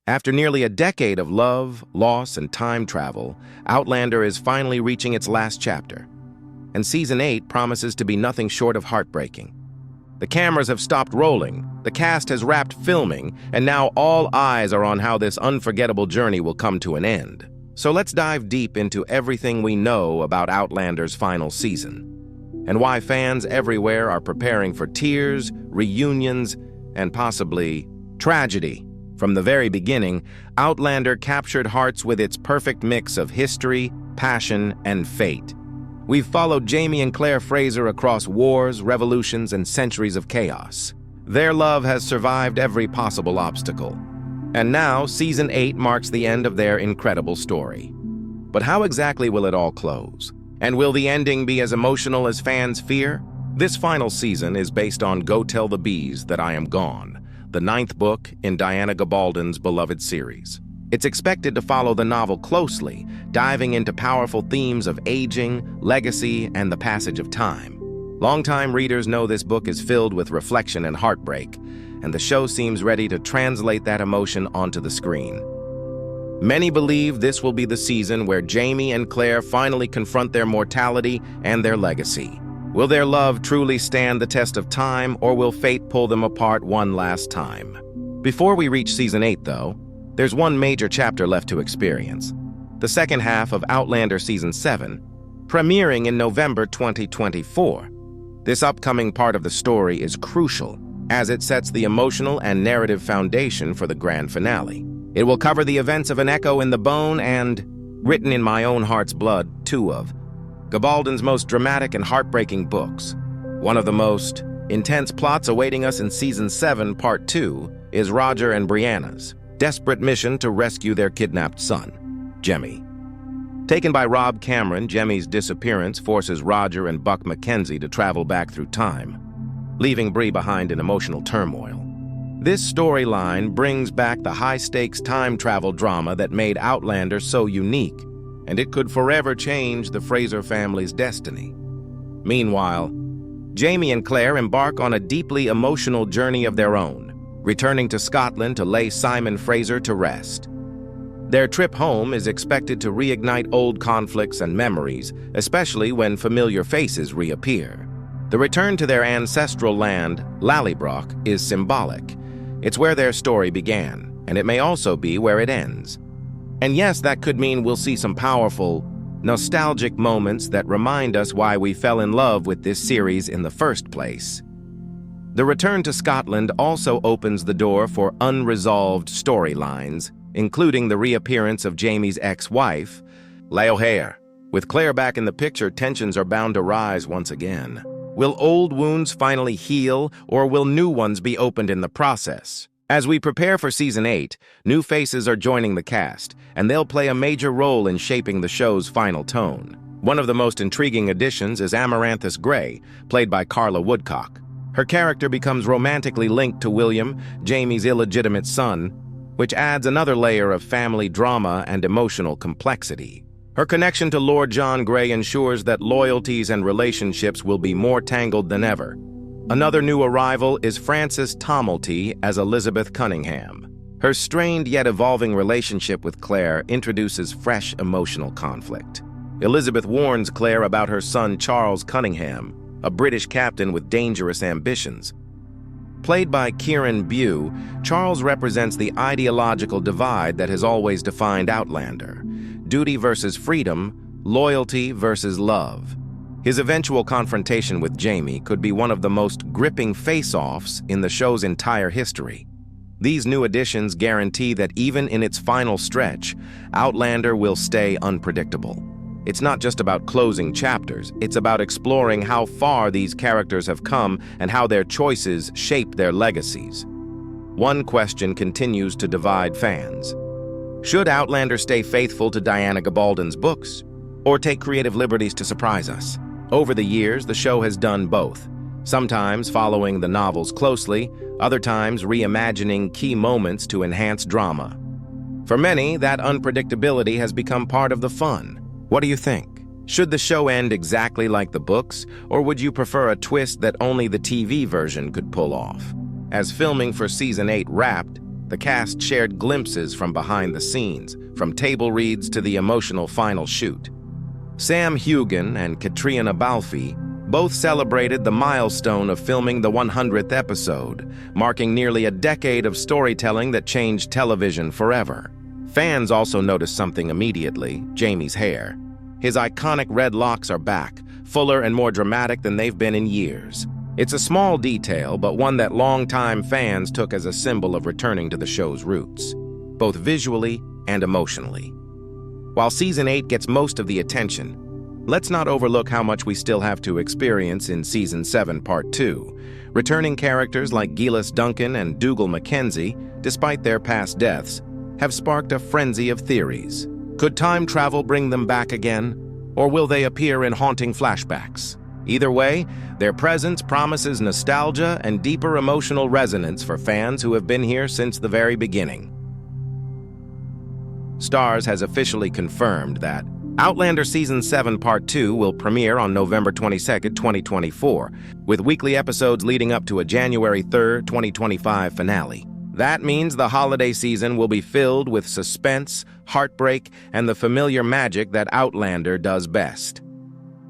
After nearly a decade of love, loss, and time travel, Outlander is finally reaching its last chapter. And Season 8 promises to be nothing short of heartbreaking. The cameras have stopped rolling, the cast has wrapped filming, and now all eyes are on how this unforgettable journey will come to an end. So let's dive deep into everything we know about Outlander's final season, and why fans everywhere are preparing for tears, reunions, and possibly tragedy. From the very beginning, Outlander captured hearts with its perfect mix of history, passion, and fate. We've followed Jamie and Claire Fraser across wars, revolutions, and centuries of chaos. Their love has survived every possible obstacle. And now, Season 8 marks the end of their incredible story. But how exactly will it all close? And will the ending be as emotional as fans fear? This final season is based on Go Tell the Bees That I Am Gone, the 9th book in Diana Gabaldon's beloved series. It's expected to follow the novel closely, diving into powerful themes of aging, legacy, and the passage of time. Longtime readers know this book is filled with reflection and heartbreak, and the show seems ready to translate that emotion onto the screen. Many believe this will be the season where Jamie and Claire finally confront their mortality and their legacy. Will their love truly stand the test of time, or will fate pull them apart one last time? Before we reach Season 8, though, there's one major chapter left to experience. The second half of Outlander Season 7, premiering in November 2024. This upcoming part of the story is crucial, as it sets the emotional and narrative foundation for the grand finale. It will cover the events of An Echo in the Bone and Written in My Own Heart's Blood, 2 of Gabaldon's most dramatic and heartbreaking books. One of the most intense plots awaiting us in Season 7, Part 2, is Roger and Brianna's desperate mission to rescue their kidnapped son, Jemmy. Taken by Rob Cameron, Jemmy's disappearance forces Roger and Buck McKenzie to travel back through time, leaving Bree behind in emotional turmoil. This storyline brings back the high-stakes time travel drama that made Outlander so unique, and it could forever change the Fraser family's destiny. Meanwhile, Jamie and Claire embark on a deeply emotional journey of their own, returning to Scotland to lay Simon Fraser to rest. Their trip home is expected to reignite old conflicts and memories, especially when familiar faces reappear. The return to their ancestral land, Lallybroch, is symbolic. It's where their story began, and it may also be where it ends. And yes, that could mean we'll see some powerful, nostalgic moments that remind us why we fell in love with this series in the first place. The return to Scotland also opens the door for unresolved storylines, including the reappearance of Jamie's ex-wife, O'Hare. With Claire back in the picture, tensions are bound to rise once again. Will old wounds finally heal, or will new ones be opened in the process? As we prepare for Season 8, new faces are joining the cast, and they'll play a major role in shaping the show's final tone. One of the most intriguing additions is Amaranthus Gray, played by Carla Woodcock. Her character becomes romantically linked to William, Jamie's illegitimate son, which adds another layer of family drama and emotional complexity. Her connection to Lord John Grey ensures that loyalties and relationships will be more tangled than ever. Another new arrival is Frances Tomelty as Elizabeth Cunningham. Her strained yet evolving relationship with Claire introduces fresh emotional conflict. Elizabeth warns Claire about her son Charles Cunningham, a British captain with dangerous ambitions. Played by Kieran Bew, Charles represents the ideological divide that has always defined Outlander: duty versus freedom, loyalty versus love. His eventual confrontation with Jamie could be one of the most gripping face-offs in the show's entire history. These new additions guarantee that even in its final stretch, Outlander will stay unpredictable. It's not just about closing chapters, it's about exploring how far these characters have come and how their choices shape their legacies. One question continues to divide fans. Should Outlander stay faithful to Diana Gabaldon's books, or take creative liberties to surprise us? Over the years, the show has done both, sometimes following the novels closely, other times reimagining key moments to enhance drama. For many, that unpredictability has become part of the fun. What do you think? Should the show end exactly like the books, or would you prefer a twist that only the TV version could pull off? As filming for Season 8 wrapped, The cast shared glimpses from behind the scenes, from table reads to the emotional final shoot. Sam Heughan and Katrina Balfe both celebrated the milestone of filming the 100th episode, marking nearly a decade of storytelling that changed television forever. Fans also noticed something immediately: Jamie's hair. His iconic red locks are back, fuller and more dramatic than they've been in years. It's a small detail, but one that longtime fans took as a symbol of returning to the show's roots, both visually and emotionally. While Season 8 gets most of the attention, let's not overlook how much we still have to experience in Season 7, Part 2. Returning characters like Gillis Duncan and Dougal Mackenzie, despite their past deaths, have sparked a frenzy of theories. Could time travel bring them back again? Or will they appear in haunting flashbacks? Either way, their presence promises nostalgia and deeper emotional resonance for fans who have been here since the very beginning. Starz has officially confirmed that Outlander Season 7 Part 2 will premiere on November 22, 2024, with weekly episodes leading up to a January 3, 2025 finale. That means the holiday season will be filled with suspense, heartbreak, and the familiar magic that Outlander does best.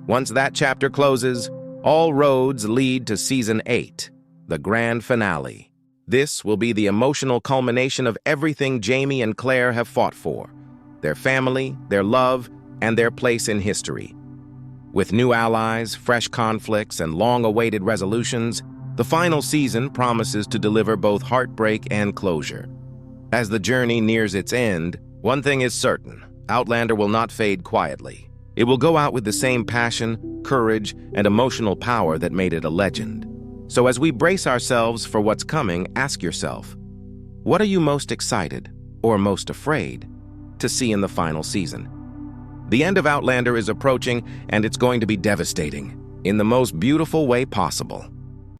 Once that chapter closes, all roads lead to Season 8, the grand finale. This will be the emotional culmination of everything Jamie and Claire have fought for: their family, their love, and their place in history. With new allies, fresh conflicts, and long-awaited resolutions, the final season promises to deliver both heartbreak and closure. As the journey nears its end, one thing is certain: Outlander will not fade quietly. It will go out with the same passion, courage, and emotional power that made it a legend. So as we brace ourselves for what's coming, ask yourself, what are you most excited, or most afraid, to see in the final season? The end of Outlander is approaching, and it's going to be devastating, in the most beautiful way possible.